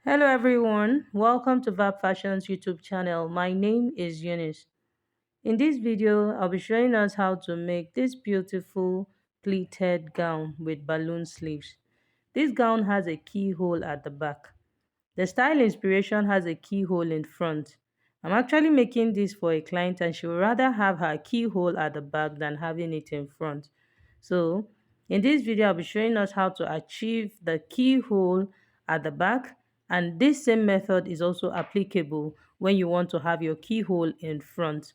Hello everyone, welcome to Vab Fashion's YouTube channel. My name is Eunice. In this video, I'll be showing us how to make this beautiful pleated gown with balloon sleeves. This gown has a keyhole at the back. The style inspiration has a keyhole in front. I'm actually making this for a client and she would rather have her keyhole at the back than having it in front. So in this video, I'll be showing us how to achieve the keyhole at the back, and this same method is also applicable when you want to have your keyhole in front.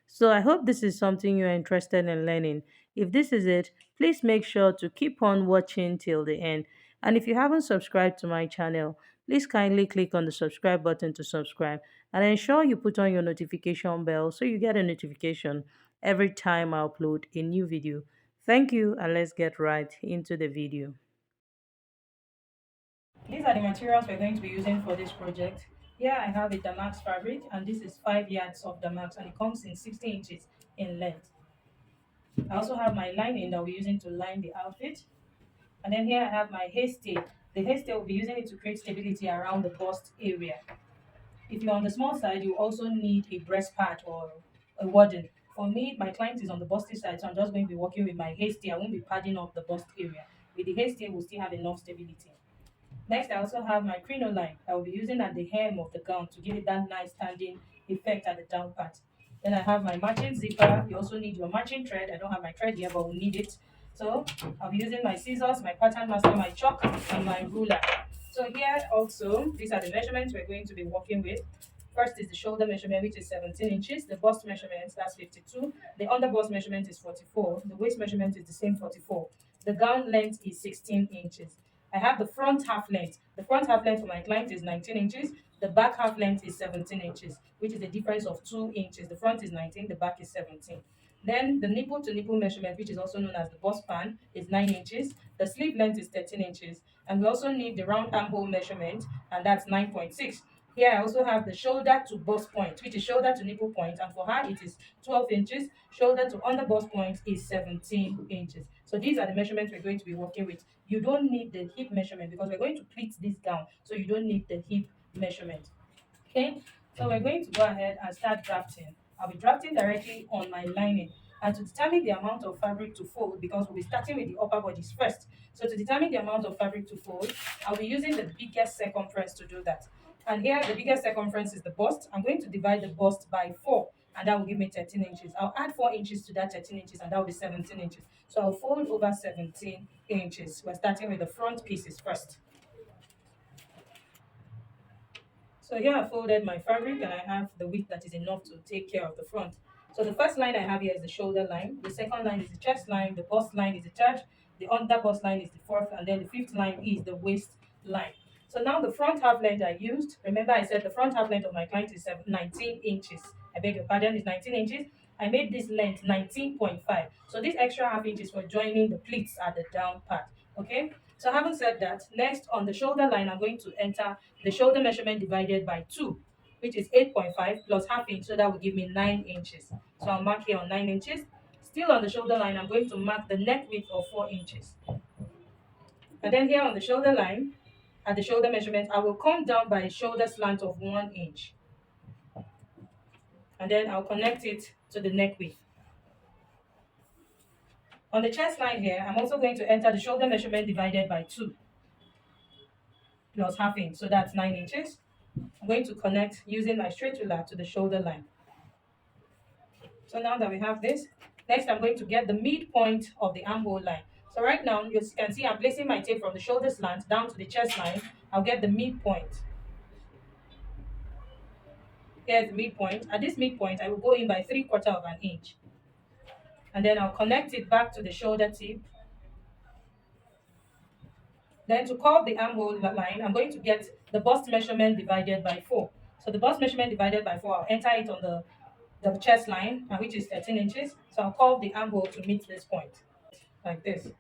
So I hope this is something you're interested in learning. If this is it, please make sure to keep on watching till the end. And if you haven't subscribed to my channel, please kindly click on the subscribe button to subscribe and ensure you put on your notification bell so you get a notification every time I upload a new video. Thank you, and let's get right into the video. These are the materials we're going to be using for this project. Here I have a damask fabric, and this is 5 yards of damask, and it comes in 60 inches in length. I also have my lining that we're using to line the outfit. And then here I have my hairstay. The hairstay will be using it to create stability around the bust area. If you're on the small side, you also need a breast pad or a wadding. For me, my client is on the busty side, so I'm just going to be working with my hairstay. I won't be padding up the bust area. With the hairstay, we'll still have enough stability. Next, I also have my crinoline I will be using at the hem of the gown to give it that nice standing effect at the down part. Then I have my matching zipper. You also need your matching thread. I don't have my thread here, but we'll need it. So I'll be using my scissors, my pattern master, my chalk, and my ruler. So here also, these are the measurements we're going to be working with. First is the shoulder measurement, which is 17 inches. The bust measurement, that's 52. The under bust measurement is 44. The waist measurement is the same 44. The gown length is 16 inches. I have the front half length. The front half length for my client is 19 inches. The back half length is 17 inches, which is a difference of 2 inches. The front is 19, the back is 17. Then the nipple to nipple measurement, which is also known as the bust span, is 9 inches. The sleeve length is 13 inches. And we also need the round armhole measurement, and that's 9.6. Here I also have the shoulder to bust point, which is shoulder to nipple point, and for her it is 12 inches. Shoulder to under bust point is 17 inches. So these are the measurements we're going to be working with. You don't need the hip measurement because we're going to pleat this gown, so you don't need the hip measurement. Okay, so we're going to go ahead and start drafting. I'll be drafting directly on my lining. And to determine the amount of fabric to fold, because we'll be starting with the upper bodies first. So to determine the amount of fabric to fold, I'll be using the biggest circumference to do that. And here, the biggest circumference is the bust. I'm going to divide the bust by 4, and that will give me 13 inches. I'll add 4 inches to that 13 inches, and that will be 17 inches. So I'll fold over 17 inches. We're starting with the front pieces first. So here I folded my fabric and I have the width that is enough to take care of the front. So the first line I have here is the shoulder line. The second line is the chest line. The bust line is the third. The under bust line is the fourth. And then the fifth line is the waist line. So now the front half length I used, remember I said the front half length of my client is 19 inches. I beg your pardon, is 19 inches. I made this length 19.5. So this extra half inch is for joining the pleats at the down part. Okay. So having said that, next on the shoulder line, I'm going to enter the shoulder measurement divided by 2, which is 8.5 plus half inch, so that will give me 9 inches. So I'll mark here on 9 inches. Still on the shoulder line, I'm going to mark the neck width of 4 inches. And then here on the shoulder line, at the shoulder measurement, I will come down by a shoulder slant of 1 inch. And then I'll connect it to the neck width. On the chest line here, I'm also going to enter the shoulder measurement divided by 2 plus half inch, so that's 9 inches. I'm going to connect using my straight ruler to the shoulder line. So now that we have this, next I'm going to get the midpoint of the armhole line. So right now, you can see I'm placing my tape from the shoulder slant down to the chest line. I'll get the midpoint. Here's the midpoint. At this midpoint, I will go in by 3/4 of an inch. And then I'll connect it back to the shoulder tip. Then to curve the armhole line, I'm going to get the bust measurement divided by 4. So the bust measurement divided by 4, I'll enter it on the chest line, which is 13 inches. So I'll curve the armhole to meet this point, like this.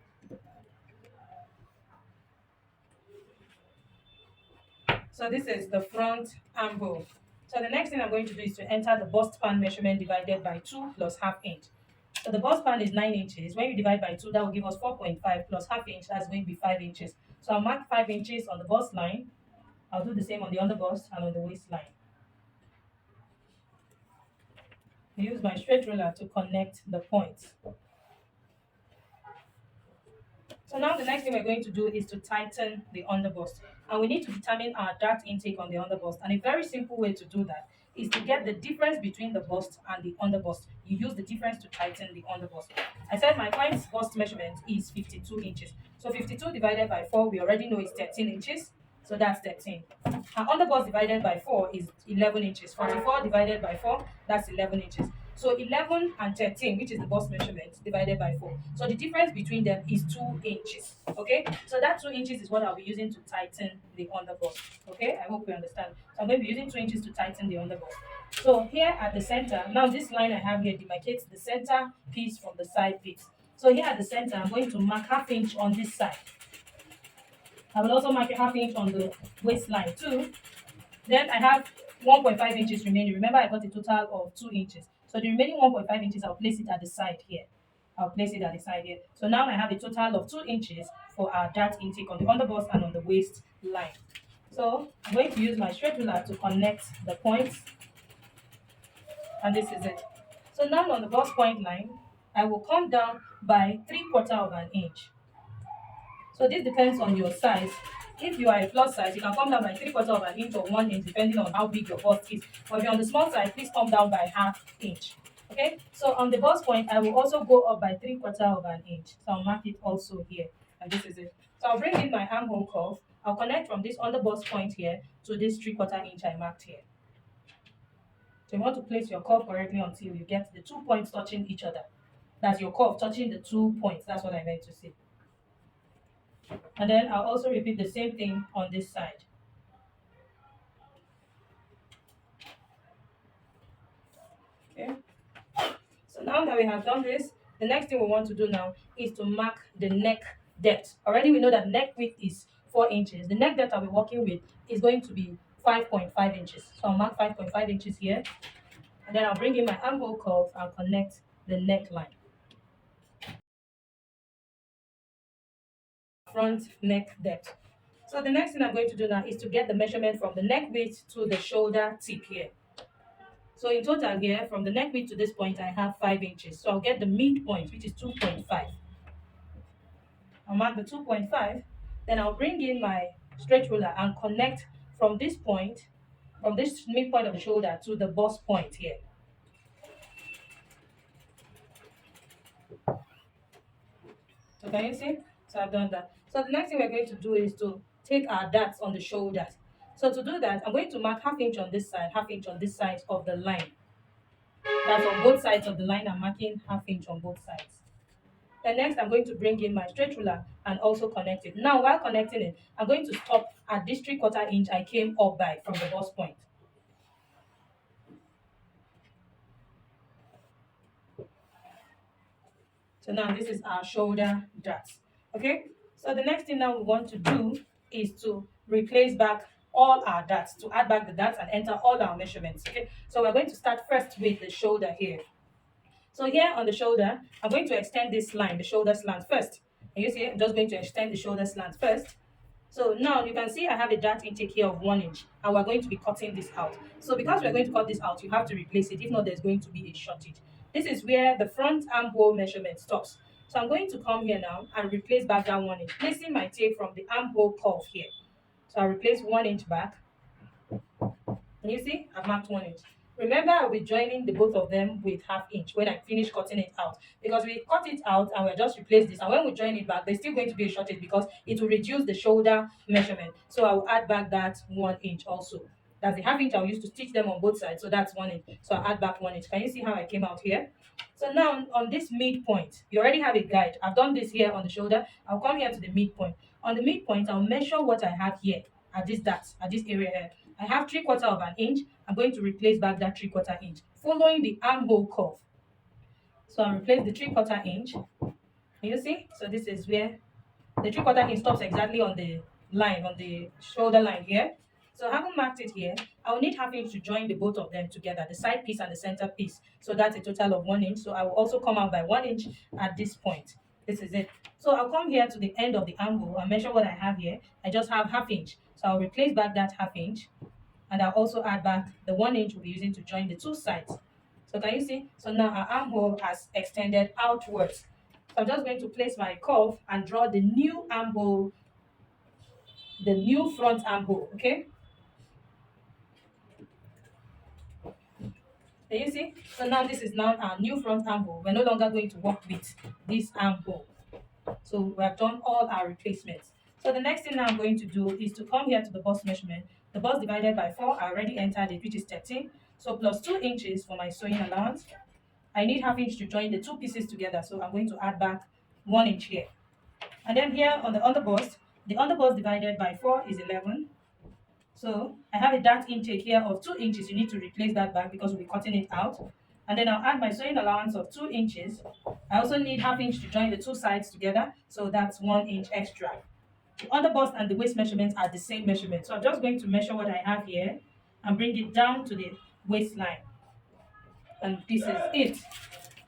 So this is the front armhole. So the next thing I'm going to do is to enter the bust span measurement divided by 2 plus half inch. So the bust span is 9 inches. When you divide by 2, that will give us 4.5 plus half inch. That's going to be 5 inches. So I'll mark 5 inches on the bust line. I'll do the same on the underbust and on the waistline. I use my straight ruler to connect the points. So now the next thing we're going to do is to tighten the underbust. And we need to determine our dart intake on the underbust. And a very simple way to do that is to get the difference between the bust and the underbust. You use the difference to tighten the underbust. I said my client's bust measurement is 52 inches. So 52 divided by 4, we already know is 13 inches. So that's 13. Our underbust divided by 4 is 11 inches. 44 divided by 4, that's 11 inches. So 11 and 13, which is the bust measurement, divided by 4. So the difference between them is 2 inches. Okay? So that 2 inches is what I'll be using to tighten the underbust. Okay? I hope you understand. So I'm going to be using 2 inches to tighten the underbust. So here at the center, now this line I have here demarcates the center piece from the side piece. So here at the center, I'm going to mark half inch on this side. I will also mark a half inch on the waistline too. Then I have 1.5 inches remaining. Remember, I got a total of 2 inches. So the remaining 1.5 inches, I'll place it at the side here. I'll place it at the side here. So now I have a total of 2 inches for our dart intake on the underbust and on the waistline. So I'm going to use my straight ruler to connect the points. And this is it. So now on the bust point line, I will come down by 3/4 of an inch. So this depends on your size. If you are a plus size, you can come down by 3/4 of an inch or 1 inch, depending on how big your bust is. But if you're on the small side, please come down by half inch. Okay, so on the bust point, I will also go up by 3/4 of an inch. So I'll mark it also here, and this is it. So I'll bring in my armhole curve. I'll connect from this on the bust point here to this 3/4 inch I marked here. So you want to place your curve correctly until you get the 2 points touching each other. That's your curve touching the 2 points. That's what I meant to say. And then I'll also repeat the same thing on this side. Okay. So now that we have done this, the next thing we want to do now is to mark the neck depth. Already we know that neck width is 4 inches. The neck depth I'll be working with is going to be 5.5 inches. So I'll mark 5.5 inches here. And then I'll bring in my armhole curve and connect the neckline. Front neck depth. So the next thing I'm going to do now is to get the measurement from the neck width to the shoulder tip here. So in total here, from the neck width to this point, I have 5 inches. So I'll get the midpoint, which is 2.5. I'll mark the 2.5. Then I'll bring in my straight ruler and connect from this point, from this midpoint of the shoulder to the bust point here. So can you see? So I've done that. So the next thing we're going to do is to take our darts on the shoulders. So to do that, I'm going to mark half inch on this side, half inch on this side of the line. That's on both sides of the line. I'm marking half inch on both sides. Then next, I'm going to bring in my straight ruler and also connect it. Now, while connecting it, I'm going to stop at this 3/4 inch I came up by from the bust point. So now this is our shoulder darts. Okay. So the next thing now we want to do is to replace back all our darts, to add back the darts and enter all our measurements. Okay. So we're going to start first with the shoulder here. So here on the shoulder, I'm going to extend this line, the shoulder slant first. And you see, I'm just going to extend the shoulder slant first. So now you can see I have a dart intake here of 1 inch, and we're going to be cutting this out. So because we're going to cut this out, you have to replace it. If not, there's going to be a shortage. This is where the front armhole measurement stops. So I'm going to come here now and replace back that 1 inch, placing my tape from the armhole curve here. So I'll replace 1 inch back. And you see, I've marked 1 inch. Remember, I'll be joining the both of them with half inch when I finish cutting it out, because we cut it out and we'll just replace this. And when we join it back, there's still going to be a shortage because it will reduce the shoulder measurement. So I'll add back that 1 inch also. That's the half inch I'll use to stitch them on both sides. So that's 1 inch. So I'll add back 1 inch. Can you see how I came out here? So now on this midpoint, you already have a guide. I've done this here on the shoulder. I'll come here to the midpoint. On the midpoint, I'll measure what I have here at this dart, at this area here. I have 3/4 of an inch. I'm going to replace back that 3/4 inch, following the armhole curve. So I'll replace the 3/4 inch. You see? So this is where the 3/4 inch stops exactly on the line, on the shoulder line here. So having marked it here, I'll need half inch to join the both of them together, the side piece and the center piece. So that's a total of 1 inch. So I will also come out by 1 inch at this point. This is it. So I'll come here to the end of the armhole and measure what I have here. I just have half inch. So So I'll replace back that half inch, and I'll also add back the 1 inch we'll be using to join the two sides. So can you see? So now our armhole has extended outwards. So I'm just going to place my curve and draw the new armhole, the new front armhole, okay? Can you see? So now this is now our new front armhole. We're no longer going to work with this armhole. So we have done all our replacements. So the next thing now I'm going to do is to come here to the bust measurement. The bust divided by 4, I already entered it, which is 13. So plus 2 inches for my sewing allowance. I need half inch to join the two pieces together. So I'm going to add back 1 inch here. And then here on the underbust, the underbust divided by 4 is 11. So I have a dart intake here of 2 inches. You need to replace that back because we'll be cutting it out. And then I'll add my sewing allowance of 2 inches. I also need half inch to join the two sides together. So that's 1 inch extra. The underbust and the waist measurements are the same measurement. So I'm just going to measure what I have here and bring it down to the waistline. And this is it.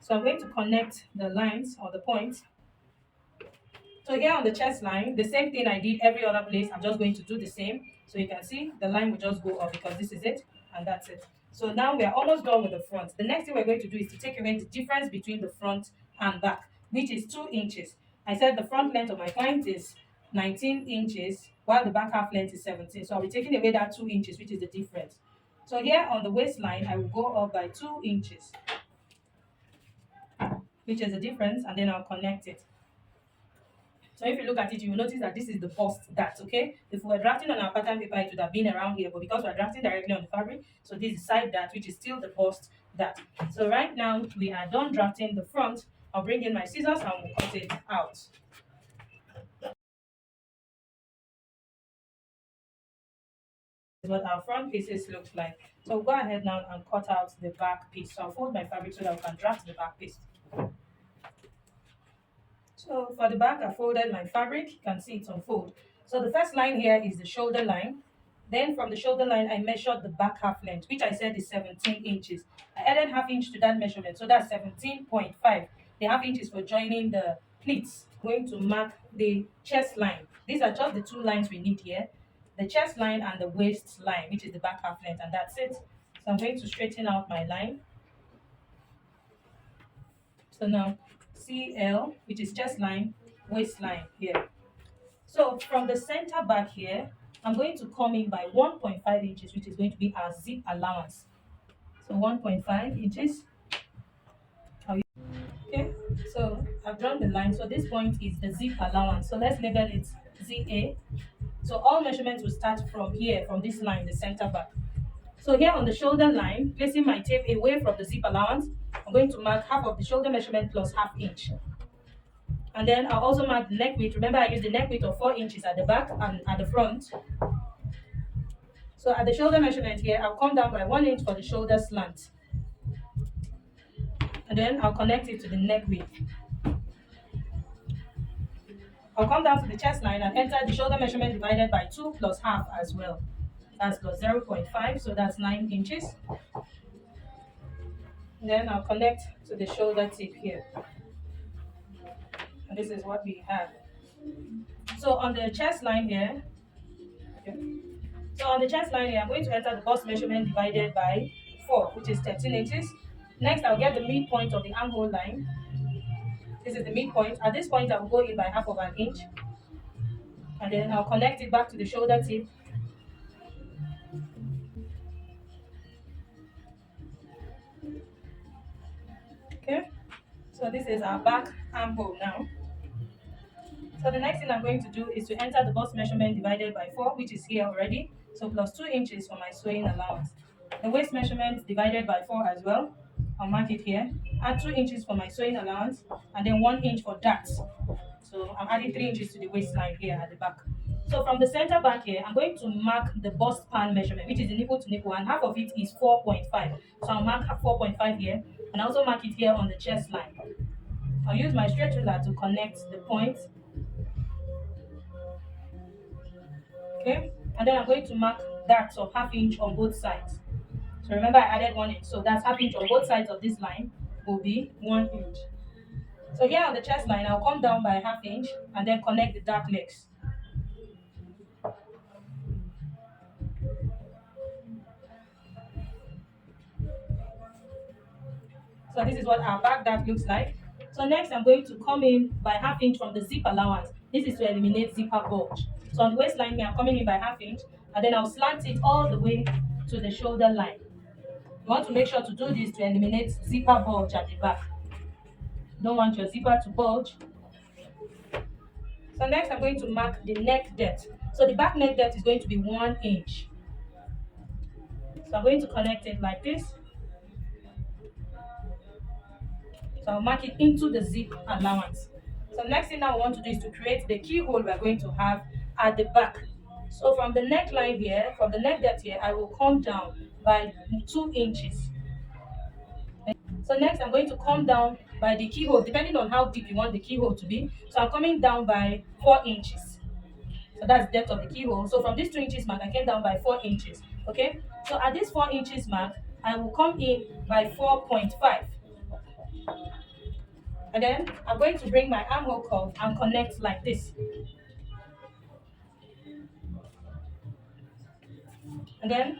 So I'm going to connect the lines or the points. So here on the chest line, the same thing I did every other place, I'm just going to do the same. So you can see the line will just go up because this is it and that's it. So now we are almost done with the front. The next thing we're going to do is to take away the difference between the front and back, which is 2 inches. I said the front length of my client is 19 inches, while the back half length is 17. So I'll be taking away that 2 inches, which is the difference. So here on the waistline, I will go up by 2 inches, which is the difference, and then I'll connect it. So if you look at it, you will notice that this is the bust dart, okay? If we were drafting on our pattern paper, it would have been around here, but because we're drafting directly on the fabric, so this is side dart, which is still the bust dart. So right now, we are done drafting the front. I'll bring in my scissors and we'll cut it out. This is what our front pieces look like. So go ahead now and cut out the back piece. So I'll fold my fabric so that we can draft the back piece. So for the back, I folded my fabric. You can see it's unfold. So the first line here is the shoulder line. Then from the shoulder line, I measured the back half length, which I said is 17 inches. I added half inch to that measurement, so that's 17.5. The half inch is for joining the pleats. Going to mark the chest line. These are just the two lines we need here. The chest line and the waist line, which is the back half length, and that's it. So I'm going to straighten out my line. So now CL, which is chest line, waistline here. So from the center back here, I'm going to come in by 1.5 inches, which is going to be our zip allowance. So 1.5 inches. Okay, so I've drawn the line. So this point is the zip allowance. So let's label it ZA. So all measurements will start from here, from this line, the center back. So here on the shoulder line, placing my tape away from the zip allowance, I'm going to mark half of the shoulder measurement plus half inch. And then I'll also mark the neck width. Remember, I used the neck width of 4 inches at the back and at the front. So at the shoulder measurement here, I'll come down by 1 inch for the shoulder slant. And then I'll connect it to the neck width. I'll come down to the chest line and enter the shoulder measurement divided by 2 plus half as well. That's plus 0.5, so that's 9 inches. And then I'll connect to the shoulder tip here. And this is what we have. So on the chest line here, okay. So on the chest line here, I'm going to enter the bust measurement divided by 4, which is 13 inches. Next, I'll get the midpoint of the armhole line. This is the midpoint. At this point, I will go in by half of an inch. And then I'll connect it back to the shoulder tip. Okay, so this is our back armhole now. So the next thing I'm going to do is to enter the bust measurement divided by 4, which is here already. So plus 2 inches for my sewing allowance. The waist measurement divided by 4 as well. I'll mark it here. Add 2 inches for my sewing allowance and then 1 inch for darts. So I'm adding 3 inches to the waistline here at the back. So from the center back here, I'm going to mark the bust pan measurement, which is the nipple to nipple, and half of it is 4.5. So I'll mark 4.5 here, and I also mark it here on the chest line. I'll use my straight ruler to connect the point. Okay, and then I'm going to mark darts of half inch on both sides. So remember, I added 1 inch, so that's half inch on both sides of this line will be 1 inch. So here on the chest line, I'll come down by half inch and then connect the dart legs. So this is what our back dart looks like. So next I'm going to come in by half inch from the zip allowance. This is to eliminate zipper bulge. So on the waistline here, I'm coming in by half inch, and then I'll slant it all the way to the shoulder line. You want to make sure to do this to eliminate zipper bulge at the back. Don't want your zipper to bulge. So next I'm going to mark the neck depth. So the back neck depth is going to be 1 inch. So I'm going to connect it like this. So I'll mark it into the zip allowance. So next thing now we want to do is to create the keyhole we're going to have at the back. So from the neckline here, from the neck depth here, I will come down by 2 inches. So next I'm going to come down by the keyhole, depending on how deep you want the keyhole to be. So I'm coming down by 4 inches. So that's the depth of the keyhole. So from this 2 inches mark, I came down by 4 inches. Okay. So at this 4 inches mark, I will come in by 4.5. And then I'm going to bring my armhole curve and connect like this. And then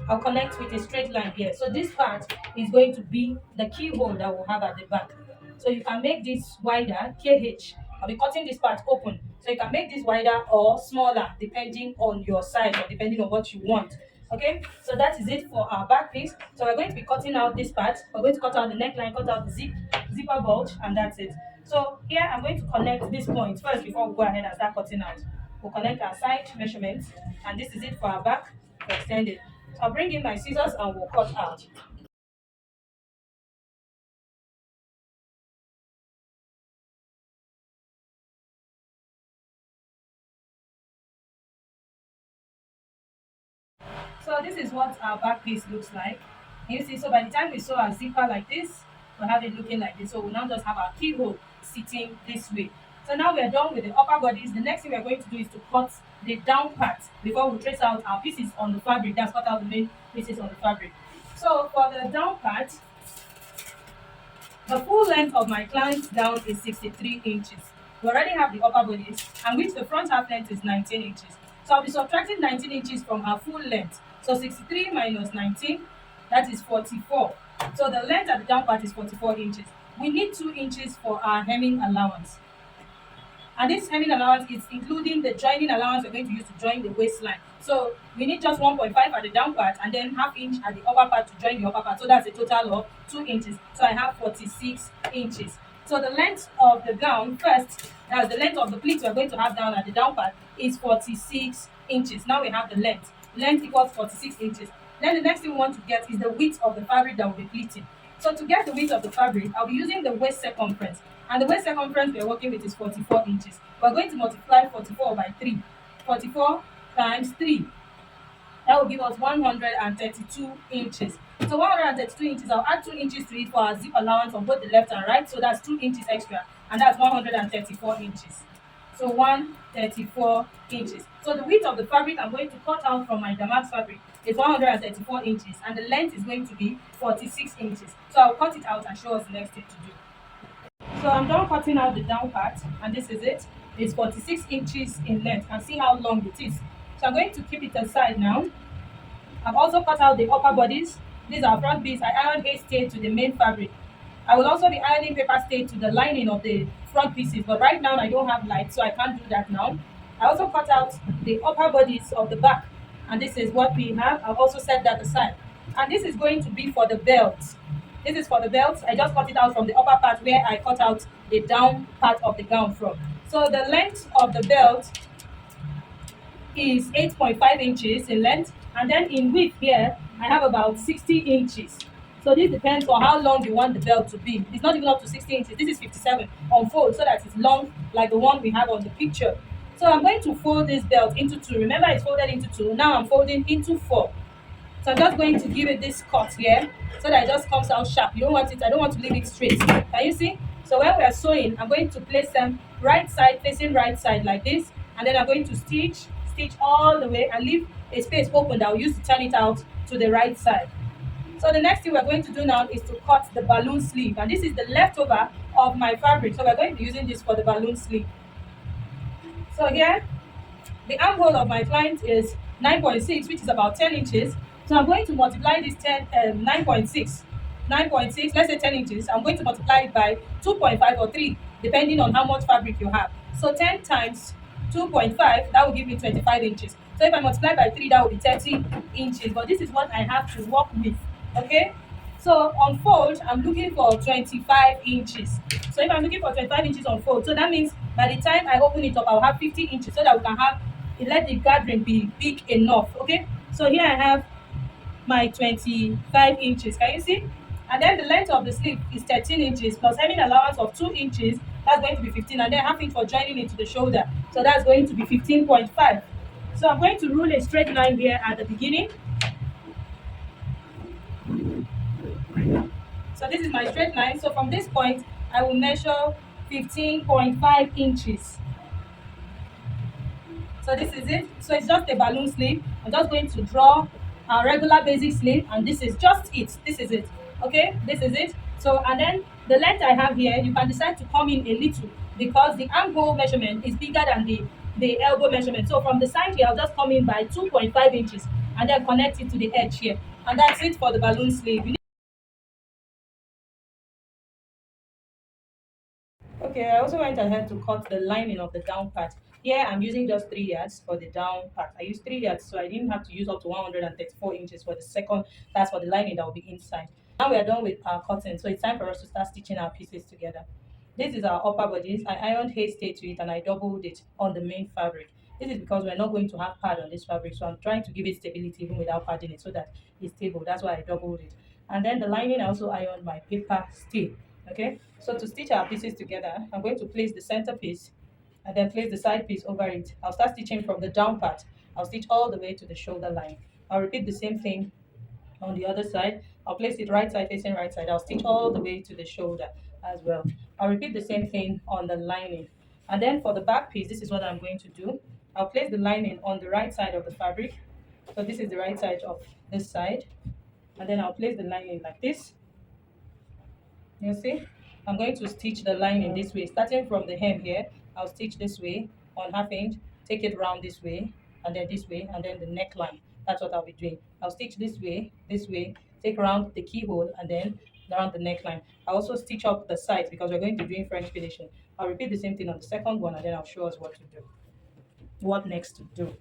I'll connect with a straight line here. So this part is going to be the keyhole that we'll have at the back. So you can make this wider, KH. I'll be cutting this part open. So you can make this wider or smaller depending on your size or depending on what you want. Okay, so that is it for our back piece. So we're going to be cutting out this part. We're going to cut out the neckline, cut out the zipper bulge, and that's it. So here I'm going to connect this point first before we go ahead and start cutting out. We'll connect our side measurements, and this is it for our back extended. So I'll bring in my scissors and we'll cut out. So this is what our back piece looks like. You see, so by the time we sew our zipper like this, we'll have it looking like this. So we'll now just have our keyhole sitting this way. So now we're done with the upper bodies. The next thing we're going to do is to cut the down part before we trace out our pieces on the fabric. That's cut out the main pieces on the fabric. So for the down part, the full length of my client's gown is 63 inches. We already have the upper bodies, and which the front half length is 19 inches. So I'll be subtracting 19 inches from her full length. So 63 minus 19, that is 44. So the length at the down part is 44 inches. We need 2 inches for our hemming allowance. And this hemming allowance is including the joining allowance we're going to use to join the waistline. So we need just 1.5 at the down part and then half inch at the upper part to join the upper part. So that's a total of 2 inches. So I have 46 inches. So the length of the gown first, that's the length of the pleats we're going to have down at the down part, is 46 inches. Now we have the length. Length equals 46 inches. Then the next thing we want to get is the width of the fabric that we'll be pleating. So to get the width of the fabric, I'll be using the waist circumference. And the waist circumference we're working with is 44 inches. We're going to multiply 44 by 3. 44 times 3. That will give us 132 inches. So 132 inches, I'll add 2 inches to it for our zip allowance on both the left and right. So that's 2 inches extra. And that's 134 inches. So 134 inches. So the width of the fabric I'm going to cut out from my damask fabric is 134 inches. And the length is going to be 46 inches. So I'll cut it out and show us the next thing to do. So I'm done cutting out the down part, and this is it. It's 46 inches in length, and see how long it is. So I'm going to keep it aside now. I've also cut out the upper bodies. These are front pieces. I ironed hay stay to the main fabric. I will also be ironing paper stay to the lining of the front pieces, but right now I don't have light, so I can't do that now. I also cut out the upper bodies of the back, and this is what we have. I've also set that aside. And this is going to be for the belt. This is for the belt. I just cut it out from the upper part where I cut out the down part of the gown from. So the length of the belt is 8.5 inches in length, and then in width here I have about 60 inches. So this depends on how long you want the belt to be. It's not even up to 60 inches. This is 57 on fold, so that it's long like the one we have on the picture. So I'm going to fold this belt into 2. Remember, it's folded into 2. Now I'm folding into 4. So I'm just going to give it this cut here so that it just comes out sharp. You don't want it, I don't want to leave it straight. Can you see? So when we are sewing, I'm going to place them right side facing right side like this, and then I'm going to stitch all the way and leave a space open that I'll use to turn it out to the right side. So the next thing we're going to do now is to cut the balloon sleeve, and this is the leftover of my fabric. So we're going to be using this for the balloon sleeve. So here, the armhole of my client is 9.6, which is about 10 inches. So I'm going to multiply this 9.6 9.6, let's say 10 inches, I'm going to multiply it by 2.5 or 3, depending on how much fabric you have. So 10 times 2.5, that will give me 25 inches. So if I multiply by 3, that will be 30 inches. But this is what I have to work with. Okay? So on fold, I'm looking for 25 inches. So if I'm looking for 25 inches on fold, so that means by the time I open it up, I'll have 50 inches so that we can have, let the gathering be big enough. Okay? So here I have my 25 inches. Can you see? And then the length of the sleeve is 13 inches plus hemming allowance of 2 inches. That's going to be 15. And then half inch for joining it to the shoulder. So that's going to be 15.5. So I'm going to rule a straight line here at the beginning. So this is my straight line. So from this point, I will measure 15.5 inches. So this is it. So it's just a balloon sleeve. I'm just going to draw a regular basic sleeve, and this is just it. This is it. Okay, this is it. So and then the length I have here, you can decide to come in a little because the armhole measurement is bigger than the elbow measurement. So from the side here, I'll just come in by 2.5 inches and then connect it to the edge here. And that's it for the balloon sleeve. Okay, I also went ahead to cut the lining of the down part. Here I'm using just 3 yards for the down part. I used 3 yards, so I didn't have to use up to 134 inches for the second. That's for the lining that will be inside. Now we are done with our cutting, so it's time for us to start stitching our pieces together. This is our upper bodice. I ironed haste to it and I doubled it on the main fabric. This is because we're not going to have pad on this fabric, so I'm trying to give it stability even without padding it so that it's stable. That's why I doubled it. And then the lining, I also ironed my paper stay. Okay, so to stitch our pieces together, I'm going to place the center piece and then place the side piece over it. I'll start stitching from the down part. I'll stitch all the way to the shoulder line. I'll repeat the same thing on the other side. I'll place it right side facing right side. I'll stitch all the way to the shoulder as well. I'll repeat the same thing on the lining. And then for the back piece, this is what I'm going to do. I'll place the lining on the right side of the fabric. So this is the right side of this side. And then I'll place the lining like this. You see, I'm going to stitch the lining this way, starting from the hem here. I'll stitch this way on half inch, take it round this way, and then this way, and then the neckline. That's what I'll be doing. I'll stitch this way, take around the keyhole, and then around the neckline. I'll also stitch up the sides because we're going to be doing French finishing. I'll repeat the same thing on the second one, and then I'll show us what to do, what next to do.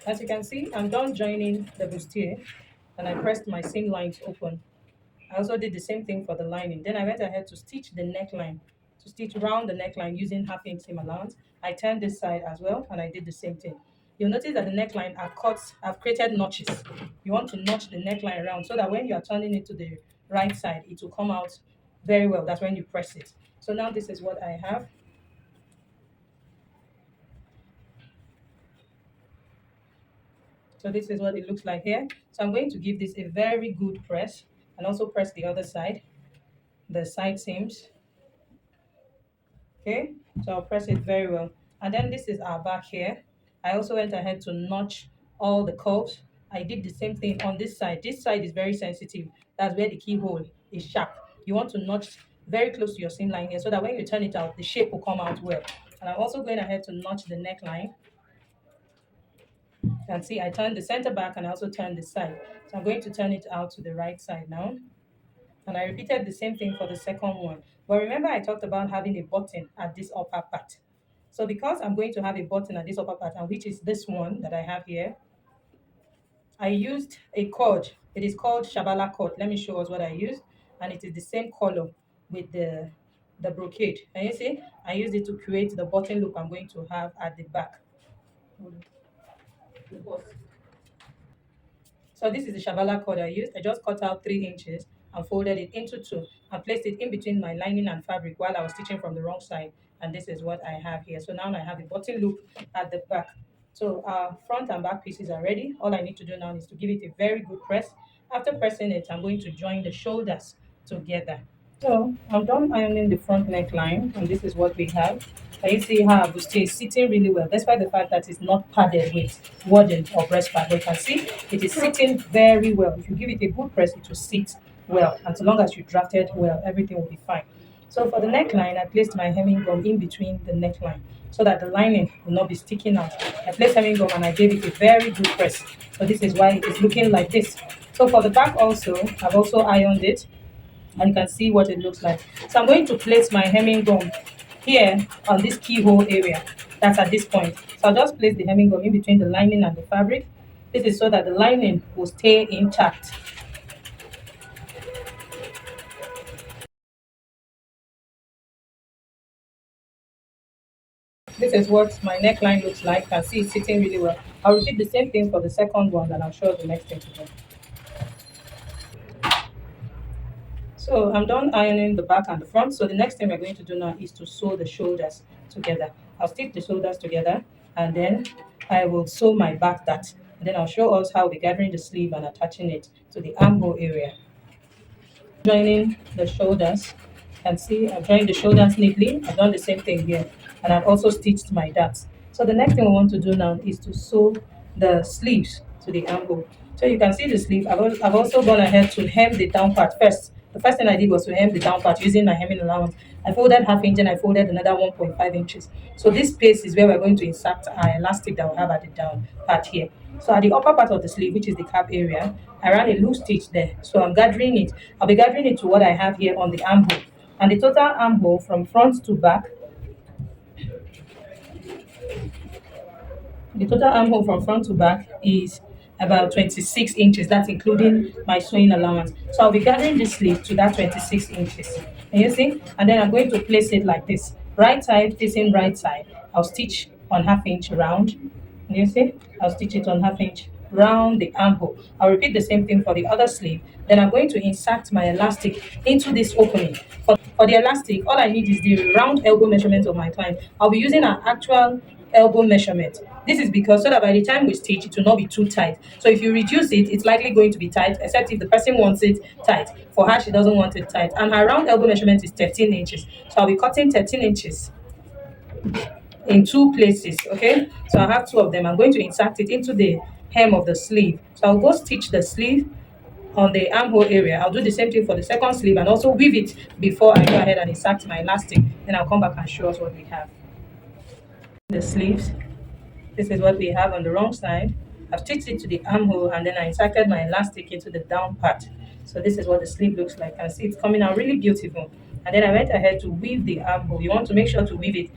As you can see, I'm done joining the bustier, and I pressed my seam lines open. I also did the same thing for the lining. Then I went ahead to stitch the neckline, to stitch around the neckline using half inch seam allowance. I turned this side as well, and I did the same thing. You'll notice that the neckline are cut, I've created notches. You want to notch the neckline around so that when you are turning it to the right side, it will come out very well. That's when you press it. So now this is what I have. So this is what it looks like here. So I'm going to give this a very good press and also press the other side, the side seams. Okay, so I'll press it very well. And then this is our back here. I also went ahead to notch all the curves. I did the same thing on this side. This side is very sensitive. That's where the keyhole is sharp. You want to notch very close to your seam line here so that when you turn it out, the shape will come out well. And I'm also going ahead to notch the neckline. You can see I turned the center back and I also turned the side. So I'm going to turn it out to the right side now. And I repeated the same thing for the second one. But remember I talked about having a button at this upper part. So because I'm going to have a button at this upper part, and which is this one that I have here, I used a cord. It is called Shabala cord. Let me show us what I used. And it is the same color with the brocade. Can you see? I used it to create the button loop I'm going to have at the back. So this is the Shabala cord I used. I just cut out 3 inches and folded it into two and placed it in between my lining and fabric while I was stitching from the wrong side. And this is what I have here. So now I have a button loop at the back. So our front and back pieces are ready. All I need to do now is to give it a very good press. After pressing it, I'm going to join the shoulders together. So I'm done ironing the front neckline, and this is what we have. Can you see how Bustier is sitting really well, despite the fact that it's not padded with wadding or breast pad. But you can see it is sitting very well. If you give it a good press, it will sit well. And so long as you draft it well, everything will be fine. So for the neckline, I placed my hemming gum in between the neckline so that the lining will not be sticking out. I placed hemming gum and I gave it a very good press. So this is why it is looking like this. So for the back also, I've also ironed it and you can see what it looks like. So I'm going to place my hemming gum here on this keyhole area. That's at this point. So I'll just place the hemming gum in between the lining and the fabric. This is so that the lining will stay intact. This is what my neckline looks like. You can see it's sitting really well. I'll repeat the same thing for the second one and I'll show you the next thing to do. So I'm done ironing the back and the front. So the next thing we're going to do now is to sew the shoulders together. I'll stick the shoulders together and then I will sew my back that. And then I'll show us how we're gathering the sleeve and attaching it to the armhole area. Joining the shoulders. You can see I've joined the shoulders neatly. I've done the same thing here. And I've also stitched my darts. So the next thing we want to do now is to sew the sleeves to the armhole. So you can see the sleeve. I've also gone ahead to hem the down part first. The first thing I did was to hem the down part using my hemming allowance. I folded half inch and I folded another 1.5 inches. So this space is where we're going to insert our elastic that we have at the down part here. So at the upper part of the sleeve, which is the cap area, I ran a loose stitch there. So I'm gathering it. I'll be gathering it to what I have here on the armhole. And the total armhole from front to back, the total armhole from front to back is about 26 inches. That's including my sewing allowance. So I'll be gathering this sleeve to that 26 inches. Can you see? And then I'm going to place it like this. Right side facing right side. I'll stitch on half inch round. Can you see? I'll stitch it on half inch round the armhole. I'll repeat the same thing for the other sleeve. Then I'm going to insert my elastic into this opening. For the elastic, all I need is the round elbow measurement of my client. I'll be using an actual elbow measurement. This is because so that by the time we stitch, it will not be too tight. So if you reduce it, it's likely going to be tight, except if the person wants it tight. For her, she doesn't want it tight. And her round elbow measurement is 13 inches. So I'll be cutting 13 inches in two places, okay? So I have two of them. I'm going to insert it into the hem of the sleeve. So I'll go stitch the sleeve on the armhole area. I'll do the same thing for the second sleeve and also weave it before I go ahead and insert my elastic. Then I'll come back and show us what we have. The sleeves. This is what we have on the wrong side. I've stitched it to the armhole and then I inserted my elastic into the down part. So this is what the sleeve looks like. And see it's coming out really beautiful. And then I went ahead to weave the armhole. You want to make sure to weave it.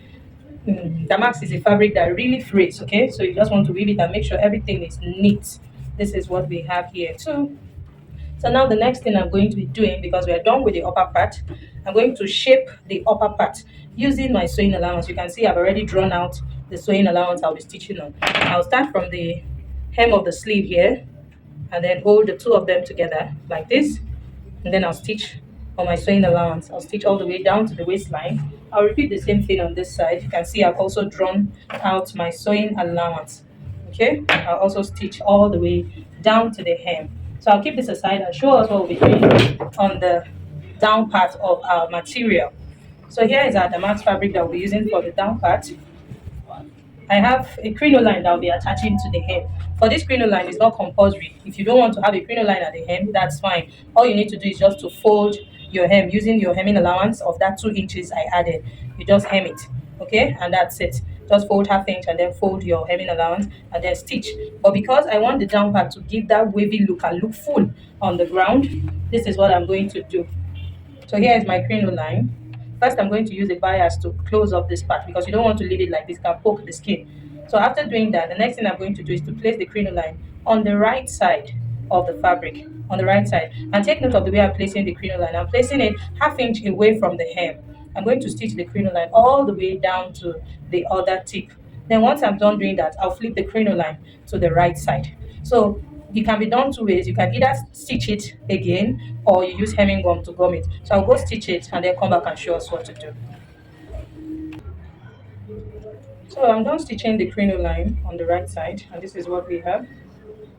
Damask is a fabric that really frays, okay? So you just want to weave it and make sure everything is neat. This is what we have here too. So now the next thing I'm going to be doing, because we are done with the upper part, I'm going to shape the upper part using my sewing allowance. You can see I've already drawn out the sewing allowance I'll be stitching on. I'll start from the hem of the sleeve here and then hold the two of them together like this. And then I'll stitch on my sewing allowance. I'll stitch all the way down to the waistline. I'll repeat the same thing on this side. You can see I've also drawn out my sewing allowance. Okay, I'll also stitch all the way down to the hem. So I'll keep this aside and show us what we'll be doing on the down part of our material. So here is our damask fabric that we'll be using for the down part. I have a crinoline that I'll be attaching to the hem. For this crinoline, it's not compulsory. If you don't want to have a crinoline at the hem, that's fine. All you need to do is just to fold your hem using your hemming allowance of that 2 inches I added. You just hem it, okay? And that's it. Just fold half inch and then fold your hemming allowance and then stitch. But because I want the down part to give that wavy look and look full on the ground, this is what I'm going to do. So here is my crinoline. First, I'm going to use a bias to close up this part because you don't want to leave it like this, it can poke the skin. So after doing that, the next thing I'm going to do is to place the crinoline on the right side of the fabric, on the right side. And take note of the way I'm placing the crinoline. I'm placing it half inch away from the hem. I'm going to stitch the crinoline all the way down to the other tip. Then once I'm done doing that, I'll flip the crinoline to the right side. So it can be done two ways. You can either stitch it again or you use hemming gum to gum it. So I'll go stitch it and then come back and show us what to do. So I'm done stitching the crinoline on the right side and this is what we have.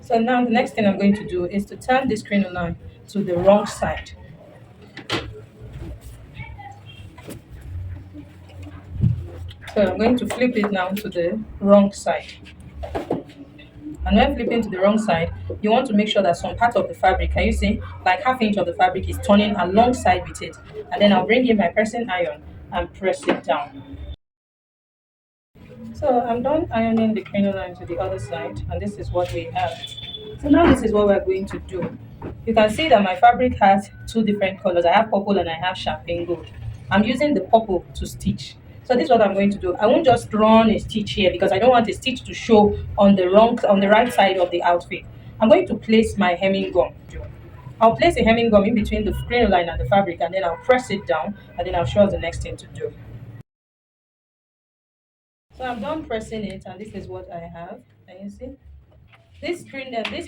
So now the next thing I'm going to do is to turn this crinoline to the wrong side. So I'm going to flip it now to the wrong side. And when flipping to the wrong side, you want to make sure that some part of the fabric, can you see, like half inch of the fabric is turning alongside with it. And then I'll bring in my pressing iron and press it down. So I'm done ironing the crinoline to the other side, and this is what we have. So now this is what we're going to do. You can see that my fabric has two different colors. I have purple and I have champagne gold. I'm using the purple to stitch. So this is what I'm going to do. I won't just run a stitch here because I don't want a stitch to show on the right side of the outfit. I'm going to place my hemming gum. I'll place a hemming gum in between the crinoline and the fabric, and then I'll press it down, and then I'll show us the next thing to do. So I'm done pressing it, and this is what I have. Can you see? This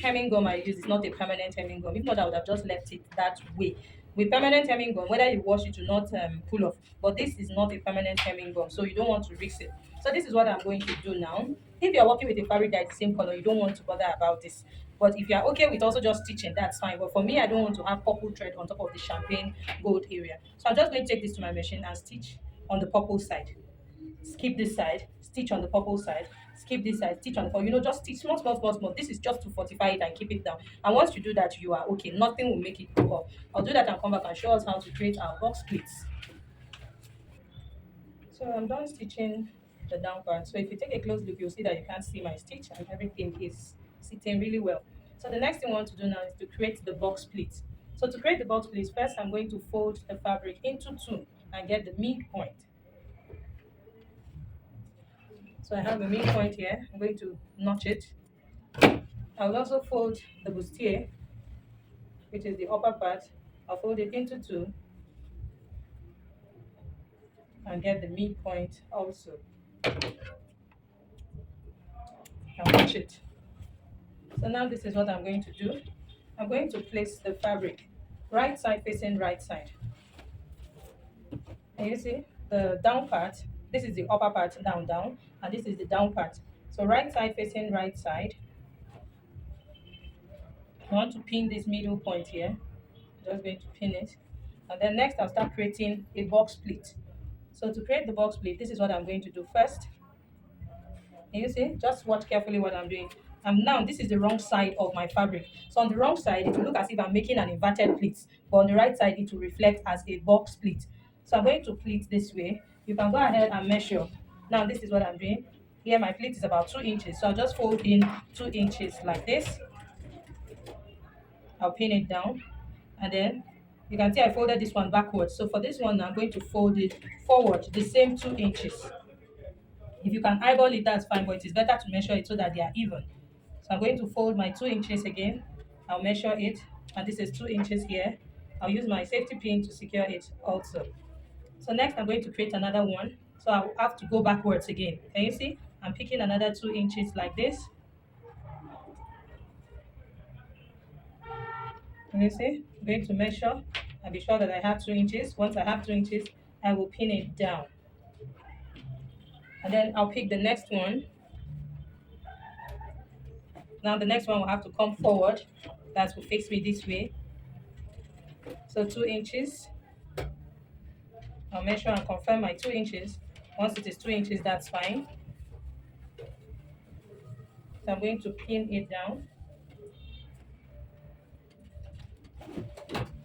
hemming gum I use is not a permanent hemming gum. If not, I would have just left it that way. With permanent hemming gum, whether you wash it or not, pull off. But this is not a permanent hemming gum, so you don't want to risk it. So this is what I'm going to do now. If you're working with a fabric that is the same color, you don't want to bother about this. But if you're okay with also just stitching, that's fine. But for me, I don't want to have purple thread on top of the champagne gold area. So I'm just going to take this to my machine and stitch on the purple side. Skip this side, stitch on the purple side, skip this side, stitch on the purple. Just stitch small, small, small, small. This is just to fortify it and keep it down. And once you do that, you are okay. Nothing will make it go up. I'll do that and come back and show us how to create our box pleats. So I'm done stitching the down part. So if you take a close look, you'll see that you can't see my stitch and everything is sitting really well. So the next thing I want to do now is to create the box pleat. So to create the box pleats, first I'm going to fold the fabric into two and get the midpoint. So I have a midpoint here. I'm going to notch it. I will also fold the bustier, which is the upper part. I'll fold it into two and get the midpoint also. And notch it. So now this is what I'm going to do. I'm going to place the fabric right side facing right side. And you see the down part, this is the upper part down, down, and this is the down part. So right side facing right side. I want to pin this middle point here. Just going to pin it. And then next I'll start creating a box pleat. So to create the box pleat, this is what I'm going to do first. Can you see? Just watch carefully what I'm doing. And now this is the wrong side of my fabric. So on the wrong side, it will look as if I'm making an inverted pleat. But on the right side, it will reflect as a box pleat. So I'm going to pleat this way. You can go ahead and measure. Now this is what I'm doing. Here my pleat is about 2 inches. So I'll just fold in 2 inches like this. I'll pin it down. And then you can see I folded this one backwards. So for this one, I'm going to fold it forward the same 2 inches. If you can eyeball it, that's fine, but it is better to measure it so that they are even. So I'm going to fold my 2 inches again. I'll measure it, and this is 2 inches here. I'll use my safety pin to secure it also. So next, I'm going to create another one. So I'll have to go backwards again. Can you see? I'm picking another 2 inches like this. Can you see? I'm going to measure and be sure that I have 2 inches. Once I have 2 inches, I will pin it down. And then I'll pick the next one. Now the next one will have to come forward. That will face me this way. So 2 inches. I'll measure and confirm my 2 inches. Once it is 2 inches, that's fine. So I'm going to pin it down.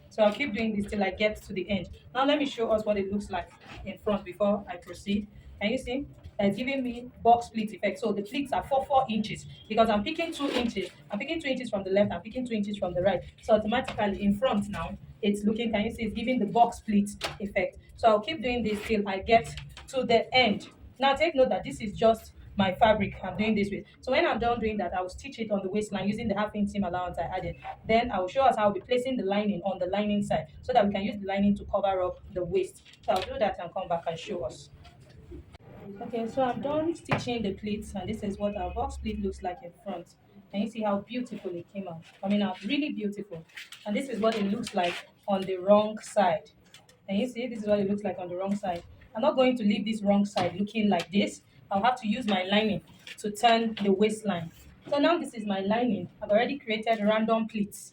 So I'll keep doing this till I get to the end. Now let me show us what it looks like in front before I proceed. Can you see? That's giving me box pleat effect. So the pleats are 4 inches because I'm picking 2 inches. I'm picking 2 inches from the left. I'm picking 2 inches from the right. So automatically in front now, it's looking. Can you see? It's giving the box pleat effect. So I'll keep doing this till I get to the end. Now take note that this is just my fabric I'm doing this with. So when I'm done doing that, I will stitch it on the waistline using the half inch seam allowance I added. Then I will show us how I'll be placing the lining on the lining side so that we can use the lining to cover up the waist. So I'll do that and come back and show us. Okay, so I'm done stitching the pleats, and this is what our box pleat looks like in front. Can you see how beautiful it came out? Coming out really beautiful. And this is what it looks like on the wrong side. Can you see? This is what it looks like on the wrong side. I'm not going to leave this wrong side looking like this. I'll have to use my lining to turn the waistline. So now this is my lining. I've already created random pleats.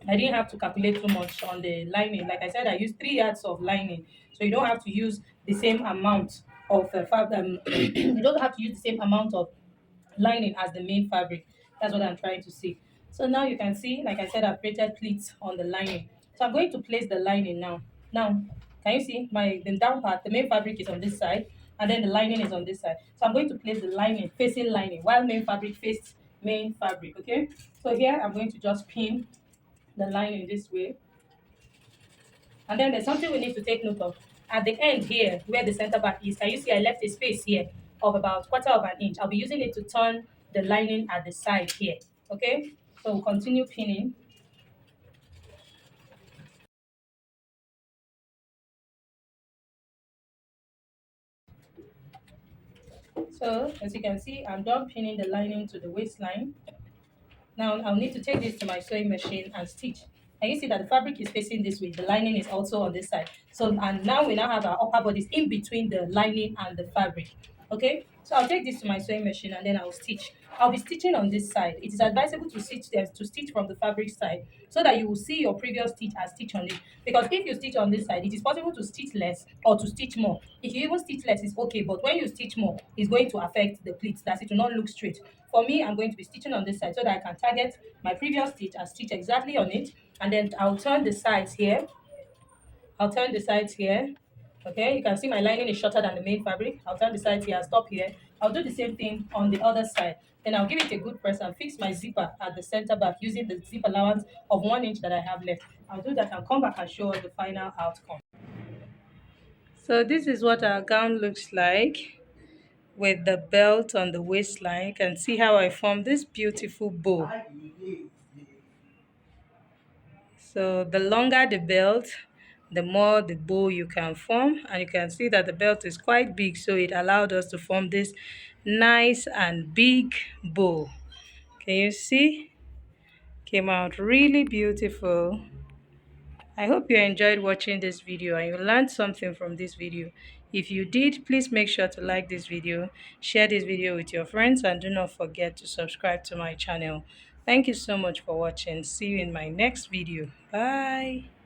I didn't have to calculate too much on the lining. Like I said, I used 3 yards of lining. So you don't have to use the same amount of fabric. You don't have to use the same amount of lining as the main fabric. That's what I'm trying to see. So now you can see, like I said, I've created pleats on the lining. So I'm going to place the lining now. Now, can you see the down part, the main fabric is on this side, and then the lining is on this side. So I'm going to place the lining facing lining while main fabric faces main fabric, okay? So here I'm going to just pin the lining this way. And then there's something we need to take note of. At the end here, where the center back is, can you see I left a space here of about quarter of an inch? I'll be using it to turn the lining at the side here. Okay? So we'll continue pinning. So as you can see, I'm done pinning the lining to the waistline. Now I'll need to take this to my sewing machine and stitch. And you see that the fabric is facing this way. The lining is also on this side. So, and now we now have our upper bodice in between the lining and the fabric. Okay, so I'll take this to my sewing machine and then I'll stitch. I'll be stitching on this side. It is advisable to stitch from the fabric side so that you will see your previous stitch as stitch on it. Because if you stitch on this side, it is possible to stitch less or to stitch more. If you even stitch less, it's okay, but when you stitch more, it's going to affect the pleats. That it will not look straight. For me, I'm going to be stitching on this side so that I can target my previous stitch and stitch exactly on it, and then I'll turn the sides here. I'll turn the sides here. Okay, you can see my lining is shorter than the main fabric. I'll turn the sides here and stop here. I'll do the same thing on the other side. Then I'll give it a good press and fix my zipper at the center back using the zip allowance of 1 inch that I have left. I'll do that and come back and show us the final outcome. So this is what our gown looks like with the belt on the waistline. You can see how I formed this beautiful bow. So the longer the belt, the more the bow you can form, and you can see that the belt is quite big, so it allowed us to form this nice and big bow. Can you see? Came out really beautiful. I hope you enjoyed watching this video and you learned something from this video. If you did, please make sure to like this video, share this video with your friends, and do not forget to subscribe to my channel. Thank you so much for watching. See you in my next video. Bye.